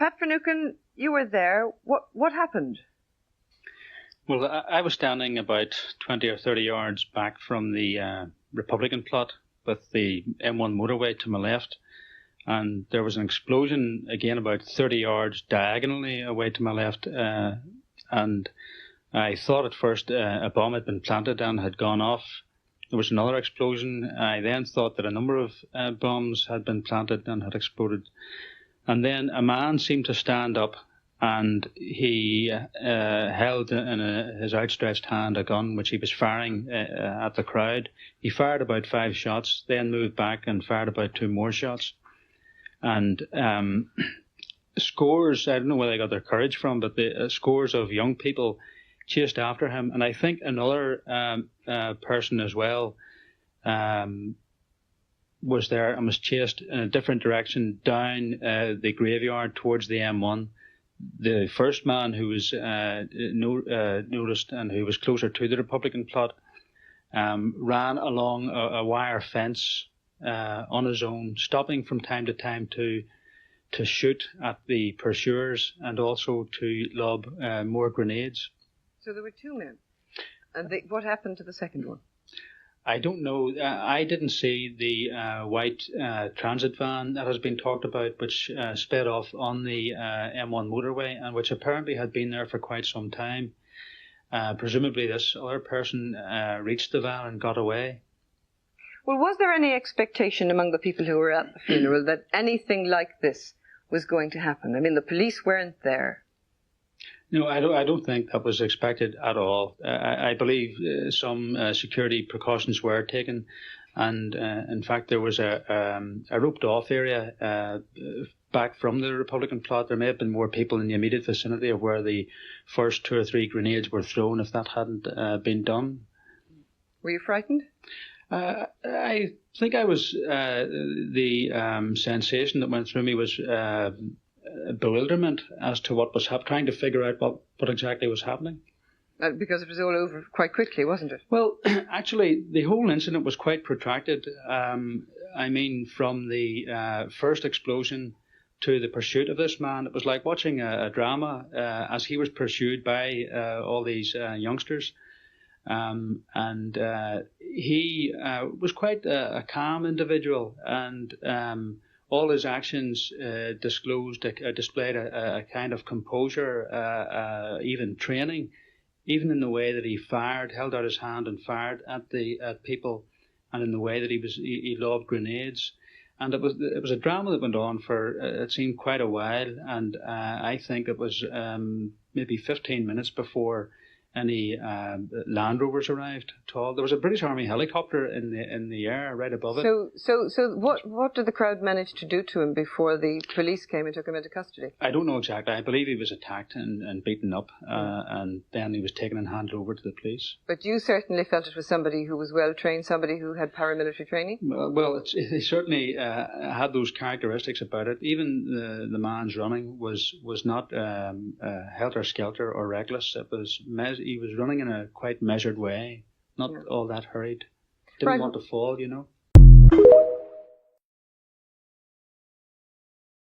Pat Finucane, you were there. What happened? Well, I was standing about 20 or 30 yards back from the Republican plot with the M1 motorway to my left, and there was an explosion again about 30 yards diagonally away to my left, and I thought at first a bomb had been planted and had gone off. There was another explosion. I then thought that a number of bombs had been planted and had exploded. And then a man seemed to stand up, and he held in his outstretched hand a gun which he was firing at the crowd. He fired about 5 shots, then moved back and fired about 2 more shots. And scores, I don't know where they got their courage from, but the scores of young people chased after him. And I think another person as well was there and was chased in a different direction down the graveyard towards the M1. The first man who was noticed and who was closer to the Republican plot ran along a wire fence on his own, stopping from time to time to shoot at the pursuers and also to lob more grenades. So there were 2 men. And what happened to the second one? I don't know. I didn't see the white transit van that has been talked about, which sped off on the M1 motorway and which apparently had been there for quite some time. Presumably this other person reached the van and got away. Well, was there any expectation among the people who were at the funeral that anything like this was going to happen? I mean, the police weren't there. No, I don't think that was expected at all. I believe some security precautions were taken, and in fact there was a roped-off area back from the Republican plot. There may have been more people in the immediate vicinity of where the first 2 or 3 grenades were thrown if that hadn't been done. Were you frightened? I think I was. The sensation that went through me was bewilderment as to what was trying to figure out what exactly was happening. Because it was all over quite quickly, wasn't it? Well, actually, the whole incident was quite protracted. I mean, from the first explosion to the pursuit of this man, it was like watching a drama as he was pursued by all these youngsters. And he was quite a calm individual, and all his actions displayed a kind of composure, even training, even in the way that he fired, held out his hand and fired at people, and in the way that he lobbed grenades. And it was a drama that went on for it seemed quite a while, and I think it was maybe 15 minutes before any Land Rovers arrived at all. There was a British Army helicopter in the air right above it. So what did the crowd manage to do to him before the police came and took him into custody? I don't know exactly. I believe he was attacked and beaten up, and then he was taken and handed over to the police. But you certainly felt it was somebody who was well trained, somebody who had paramilitary training? Well, he certainly had those characteristics about it. Even the man's running was not helter-skelter or reckless. It was he was running in a quite measured way, not all that hurried. Didn't want to fall, you know.